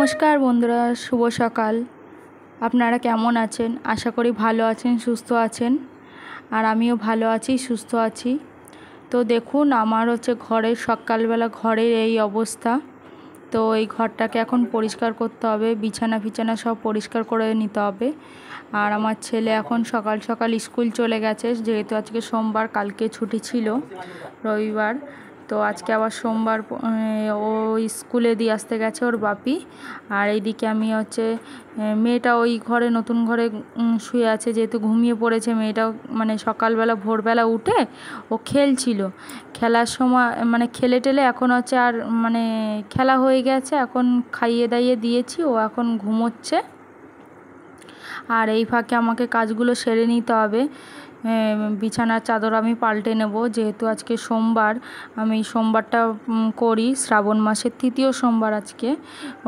নমস্কার বন্ধুরা, শুভ সকাল। আপনারা কেমন আছেন? আশা করি ভালো আছেন, সুস্থ আছেন। আর আমিও ভালো আছি, সুস্থ আছি। তো দেখুন, আমার ঘরের সকালবেলা ঘরের এই অবস্থা। তো এই ঘরটাকে এখন পরিষ্কার করতে হবে, বিছানা ফিছানা সব পরিষ্কার করে নিতে হবে। আর আমার ছেলে এখন সকাল সকাল স্কুল চলে গেছে, যেহেতু আজকে সোমবার, কালকে ছুটি ছিল রবিবার। তো আজকে আবার সোমবার, ও স্কুলে দিয়ে আসতে গেছে ওর বাপি। আর এইদিকে আমি মেয়েটা ওই ঘরে, নতুন ঘরে শুয়ে আছে, যেহেতু ঘুমিয়ে পড়েছে মেয়েটাও। মানে সকালবেলা ভোরবেলা উঠে ও খেলছিল, খেলার সময় খেলে টেলে এখন আর খেলা হয়ে গেছে, এখন খাইয়ে দাইয়ে দিয়েছি, ও এখন ঘুমোচ্ছে। আর এই ফাঁকে আমাকে কাজগুলো সেরে নিতে হবে। বিছানার চাদর আমি পাল্টে নেব, যেহেতু আজকে সোমবার। আমি সোমবারটা করি, শ্রাবণ মাসের 3য় সোমবার আজকে।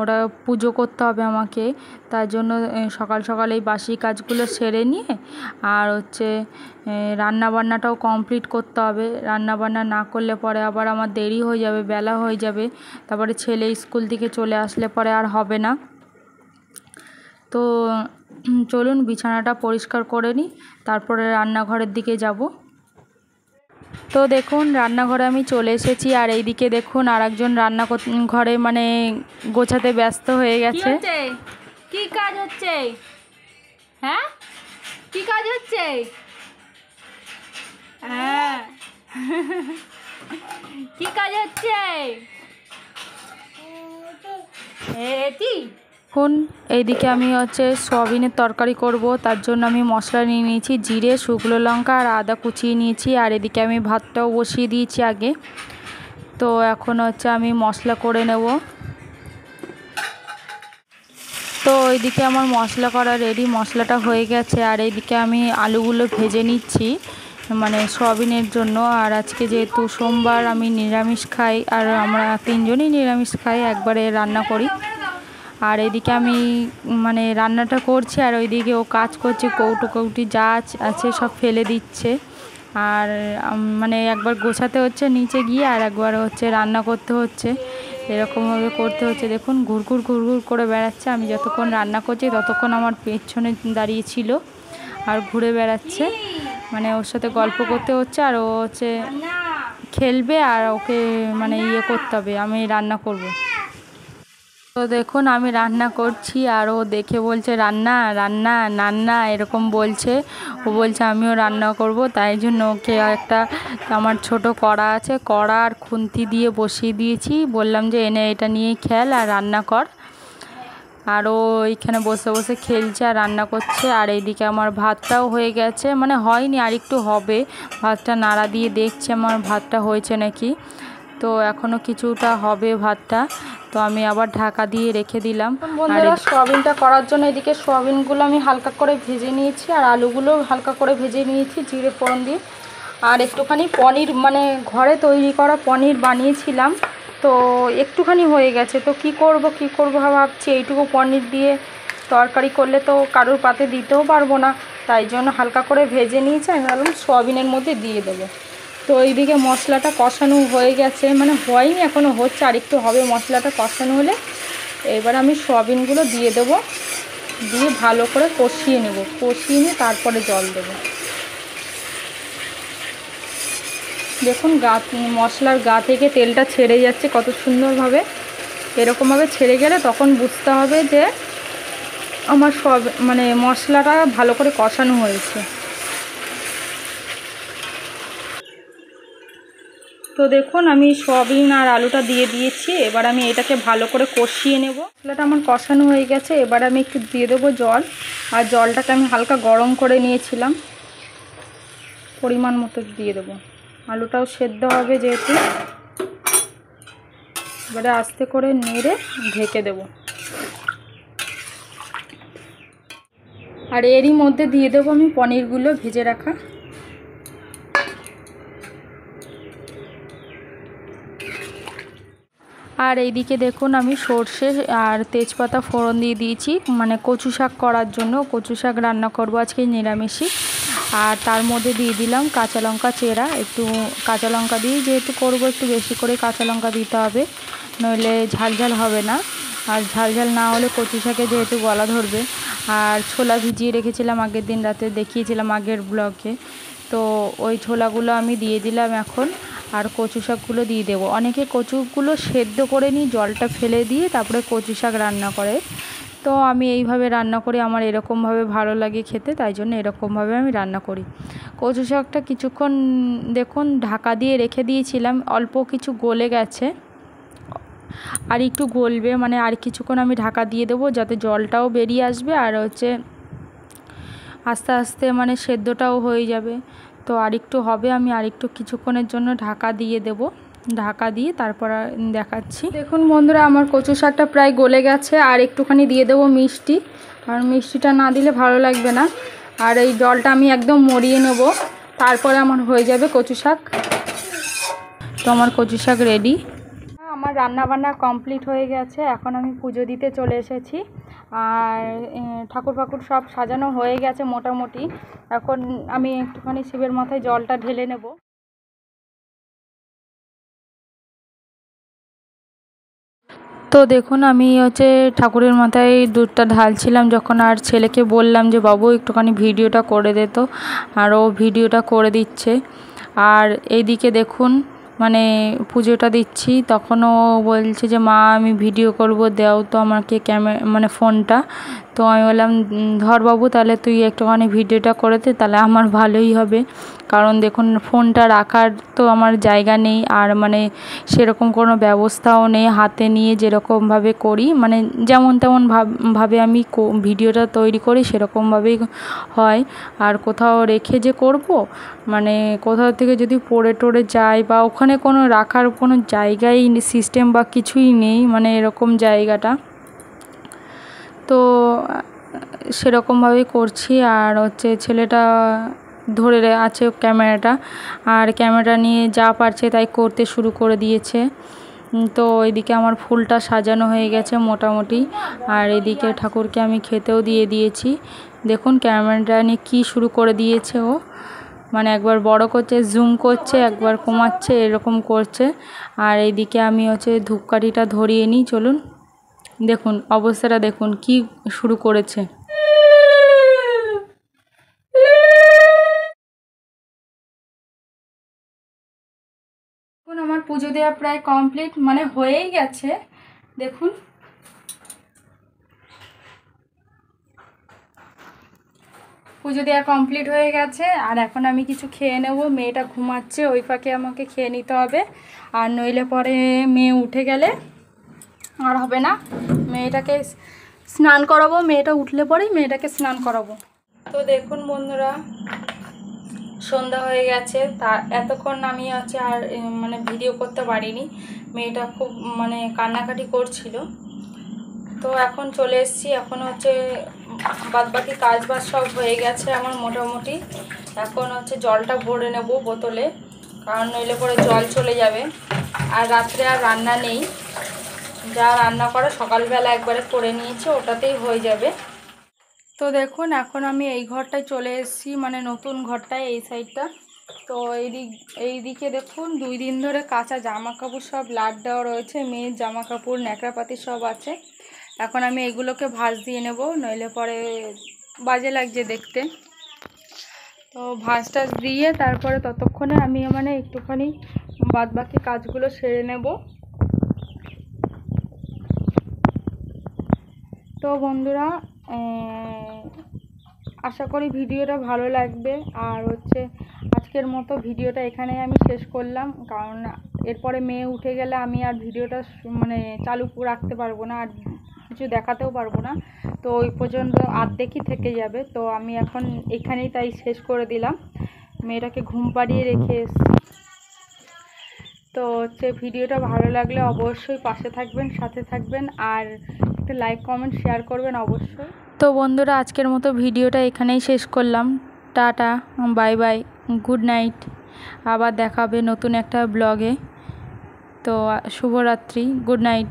ওটা পুজো করতে হবে আমাকে, তার জন্য সকাল সকাল এই বাসি কাজগুলো সেরে নিয়ে আর রান্না বান্নাটাও কমপ্লিট করতে হবে। রান্না বান্না না করলে পরে আবার আমার দেরি হয়ে যাবে, বেলা হয়ে যাবে। তারপরে ছেলে স্কুল থেকে চলে আসলে পরে আর হবে না। তো চলুন বিছানাটা পরিষ্কার করে নিই, তারপরে রান্নাঘরের দিকে যাব। তো দেখুন, রান্নাঘরে আমি চলে এসেছি। আর এইদিকে দেখুন, আর একজন ঘরে গোছাতে ব্যস্ত হয়ে গেছে। কি কাজ হচ্ছে? হ্যাঁ, কি কাজ হচ্ছে? হ্যাঁ, কি কাজ হচ্ছে? এখন এইদিকে আমি সয়াবিনের তরকারি করব, তার জন্য আমি মশলা নিয়ে নিয়েছি, জিরে, শুকনো লঙ্কা আর আদা কুচিয়ে নিয়েছি। আর এদিকে আমি ভাতটাও বসিয়ে দিয়েছি আগে। তো এখন আমি মশলা করে নেব। তো এইদিকে আমার মশলা করা রেডি, মশলাটা হয়ে গেছে। আর এইদিকে আমি আলুগুলো ভেজে নিচ্ছি, সয়াবিনের জন্য। আর আজকে যেহেতু সোমবার, আমি নিরামিষ খাই, আর আমরা 3জনই নিরামিষ খাই, একবারে রান্না করি। আর এদিকে আমি রান্নাটা করছি, আর ওইদিকে ও কাজ করছে, কৌটি যা আছে সব ফেলে দিচ্ছে। আর একবার গোছাতে হচ্ছে নিচে গিয়ে, আর একবার রান্না করতে হচ্ছে, এরকমভাবে করতে হচ্ছে। দেখুন, ঘুরঘুর করে বেড়াচ্ছে। আমি যতক্ষণ রান্না করছি ততক্ষণ আমার পেছনে দাঁড়িয়ে ছিল আর ঘুরে বেড়াচ্ছে। ওর সাথে গল্প করতে হচ্ছে, আর ও খেলবে, আর ওকে করতে হবে, আমি রান্না করব। তো দেখুন, আমি রান্না করছি, আর ও দেখে বলছে রান্না রান্না নান্না এরকম বলছে। ও বলছে আমিও রান্না করব, তাই জন্য ওকে একটা আমার ছোট কড়া আছে, কড়া আর খুন্তি দিয়ে বসিয়ে দিয়েছি। বললাম যে এনে এটা নিয়ে খেল আর রান্না কর। আর ও এইখানে বসে বসে খেলছে আর রান্না করছে। আর এইদিকে আমার ভাতটাও হয়ে গেছে, হয়নি, আর একটু হবে। ভাতটা নাড়া দিয়ে দেখছি আমার ভাতটা হয়েছে নাকি। তো এখনও কিছুটা হবে ভাতটা। তো আমি আবার ঢাকা দিয়ে রেখে দিলাম। আর সয়াবিনটা করার জন্য এদিকে সয়াবিনগুলো আমি হালকা করে ভেজে নিয়েছি, আর আলুগুলো হালকা করে ভেজে নিয়েছি জিরে ফোড়ন দিয়ে। আর একটুখানি পনির, ঘরে তৈরি করা পনির বানিয়েছিলাম, তো একটুখানি হয়ে গেছে। তো কি করব ভাবছি, এইটুকু পনির দিয়ে তরকারি করলে তো কারোর পাতে দিতেও পারবো না, তাই জন্য হালকা করে ভেজে নিয়েছি। আমি ভাবলাম সয়াবিনের মধ্যে দিয়ে দেবো। তো এইদিকে মশলাটা কষানো হয়ে গেছে, হয়নি, এখনও হচ্ছে, আর একটু হবে। মশলাটা কষানো হলে এবার আমি সয়াবিনগুলো দিয়ে দেবো, দিয়ে ভালো করে কষিয়ে নেব, কষিয়ে নিয়ে তারপরে জল দেবো। দেখুন, মশলার গা থেকে তেলটা ছেড়ে যাচ্ছে কত সুন্দরভাবে। এরকমভাবে ছেড়ে গেলে তখন বুঝতে হবে যে আমার মশলাটা ভালো করে কষানো হয়েছে। তো দেখুন, আমি সয়াবিন আর আলুটা দিয়ে দিয়েছি। এবার আমি এটাকে ভালো করে কষিয়ে নেব। মশলাটা আমার কষানো হয়ে গেছে, এবার আমি একটু দিয়ে দেবো জল। আর জলটাকে আমি হালকা গরম করে নিয়েছিলাম, পরিমাণ মতো দিয়ে দেবো। আলুটাও সেদ্ধ হবে যেহেতু। এবারে আস্তে করে নেড়ে ঢেকে দেব। আর এরই মধ্যে দিয়ে দেবো আমি পনিরগুলো ভেজে রাখা। আর এইদিকে দেখুন, আমি সর্ষে আর তেজপাতা ফোড়ন দিয়ে দিয়েছি, কচু শাক করার জন্য। কচু শাক রান্না করব আজকে নিরামিষই। আর তার মধ্যে দিয়ে দিলাম কাঁচা লঙ্কা চেরা। একটু কাঁচা লঙ্কা দিয়ে যেহেতু করব, একটু বেশি করে কাঁচা লঙ্কা দিতে হবে, নইলে ঝাল ঝাল হবে না। আর ঝাল ঝাল না হলে কচু শাকে যেহেতু গলা ধরবে। আর ছোলা ভিজিয়ে রেখেছিলাম আগের দিন রাতে, দেখিয়েছিলাম আগের ব্লগে। তো ওই ছোলাগুলো আমি দিয়ে দিলাম এখন, আর কচু শাকগুলো দিয়ে দেবো। অনেকে কচুগুলো সেদ্ধ করে নিয়ে জলটা ফেলে দিয়ে তারপরে কচু শাক রান্না করে। তো আমি এইভাবে রান্না করি, আমার এরকমভাবে ভালো লাগে খেতে, তাই জন্য এরকমভাবে আমি রান্না করি। কচু শাকটা কিছুক্ষণ দেখুন ঢাকা দিয়ে রেখে দিয়েছিলাম, অল্প কিছু গলে গেছে, আর একটু গলবে, মানে আর কিছুক্ষণ আমি ঢাকা দিয়ে দেবো যাতে জলটাও বেরিয়ে আসবে, আর হচ্ছে আস্তে আস্তে মানে সেদ্ধটাও হয়ে যাবে। তো আরেকটু হবে, আমি আরেকটু কিছুক্ষণের জন্য ঢাকা দিয়ে দেব। ঢাকা দিয়ে তারপর দেখাচ্ছি। দেখুন বন্ধুরা, আমার কচু শাকটা প্রায় গলে গেছে, আর একটুখানি দিয়ে দেবো মিষ্টি, আর মিষ্টিটা না দিলে ভালো লাগবে না। আর এই জলটা আমি একদম মরিয়ে নেব, তারপরে আমার হয়ে যাবে কচু শাক। তো আমার কচু শাক রেডি। আমার রান্না বান্না কমপ্লিট হয়ে গেছে, এখন আমি পুজো দিতে চলে এসেছি। আর ঠাকুর ফাকুর সব সাজানো হয়ে গেছে মোটামুটি। এখন আমি একটুখানি শিবের মাথায় জলটা ঢেলে নেব। তো দেখুন আমি হচ্ছে ঠাকুরের মাথায় দুধটা ঢালছিলাম যখন, আর ছেলেকে বললাম যে বাবু একটুখানি ভিডিওটা করে দে, তো আর ও ভিডিওটা করে দিচ্ছে। আর এইদিকে দেখুন মানে পুজোটা দিচ্ছি, তখনও বলছে যে মা আমি ভিডিও করব, দাও তো আমাকে মানে ফোনটা। তো আমি বললাম ধর বাবু, তাহলে তুই একটুখানি ভিডিওটা করে দে, তাহলে আমার ভালোই হবে। কারণ দেখুন ফোনটা রাখার তো আমার জায়গা নেই, আর মানে সেরকম কোনো ব্যবস্থাও নেই, হাতে নিয়ে যেরকমভাবে করি মানে যেমন তেমন ভাবে আমি ভিডিওটা তৈরি করি, সেরকমভাবেই হয়। আর কোথাও রেখে যে করব, মানে কোথাও থেকে যদি পড়ে টড়ে যায়, বা ওখানে কোনো রাখার কোনো জায়গাই সিস্টেম বা কিছুই নেই, মানে এরকম জায়গাটা, তো সেরকমভাবেই করছি। আর হচ্ছে ছেলেটা ধরে আছে ক্যামেরাটা, আর ক্যামেরা নিয়ে যা পারছে তাই করতে শুরু করে দিয়েছে। তো এদিকে আমার ফুলটা সাজানো হয়ে গেছে মোটামুটি, আর এদিকে ঠাকুরকে আমি খেতেও দিয়ে দিয়েছি। দেখুন ক্যামেরাটা নিয়ে কী শুরু করে দিয়েছে ও, মানে একবার বড় করছে, জুম করছে, একবার কমাচ্ছে, এরকম করছে। আর এইদিকে আমি হচ্ছে ধূপকাঠিটা ধরিয়ে নিই, চলুন দেখুন অবস্থাটা দেখুন কি শুরু করেছে। দেখুন আমার পুজো দেওয়া প্রায় কমপ্লিট, মানে হয়েই গেছে। দেখুন পুজো দেওয়া কমপ্লিট হয়ে গেছে, আর এখন আমি কিছু খেয়ে নেব। মেয়েটা ঘুমাচ্ছে, ওই ফাঁকে আমাকে খেয়ে নিতে হবে, আর নইলে পরে মেয়ে উঠে গেলে আর হবে না। মেয়েটাকে স্নান করাবো, মেয়েটা উঠলে পরেই মেয়েটাকে স্নান করাবো। তো দেখুন বন্ধুরা, সন্ধ্যা হয়ে গেছে, তা এতক্ষণ আমি হচ্ছে আর মানে ভিডিও করতে পারিনি, মেয়েটা খুব মানে কান্নাকাটি করছিল। তো এখন চলে এসেছি, এখন হচ্ছে বাদবাকি কাজ বাজ সব হয়ে গেছে আমার মোটামুটি। এখন হচ্ছে জলটা ভরে নেব বোতলে, কারণ নইলে পরে জল চলে যাবে। আর রাত্রে আর রান্না নেই, যা রান্না করে সকালবেলা একবারে করে নিয়েছি, ওটাতেই হয়ে যাবে। তো দেখুন এখন আমি এই ঘরটায় চলে এসেছি, মানে নতুন ঘরটায়, এই সাইডটা। তো এইদিকে দেখুন 2 দিন ধরে কাঁচা জামা কাপড় সব লাট দেওয়া রয়েছে, মেয়ের জামা কাপড় ন্যাকড়াপাতি সব আছে। এখন আমি এগুলোকে ভাঁজ দিয়ে নেব, নইলে পরে বাজে লাগছে দেখতে। তো ভাঁজ টাজ দিয়ে তারপরে ততক্ষণে আমি মানে একটুখানি বাদবাকি কাজগুলো সেরে নেব। তো বন্ধুরা আশা করি ভিডিওটা ভালো লাগবে। আর হচ্ছে আজকের মতো ভিডিওটা এখানে আমি শেষ করলাম, কারণ এরপরে মেয়ে উঠে গেলে আমি আর ভিডিওটা মানে চালু রাখতে পারবো না, আর কিছু দেখাতেও পারবো না। তো ওই পর্যন্ত আর্ধেকই থেকে যাবে। তো আমি এখন এখানেই তাই শেষ করে দিলাম, মেয়েটাকে ঘুম পাড়িয়ে রেখে এসেছি। তো হচ্ছে ভিডিওটা ভালো লাগলে অবশ্যই পাশে থাকবেন, সাথে থাকবেন, আর একটা লাইক কমেন্ট শেয়ার করবেন অবশ্যই। তো বন্ধুরা আজকের মতো ভিডিওটা এখানেই শেষ করলাম। Tata, bye bye, good night. আবার দেখা হবে নতুন একটা ব্লগে। তো শুভরাত্রি, গুড নাইট।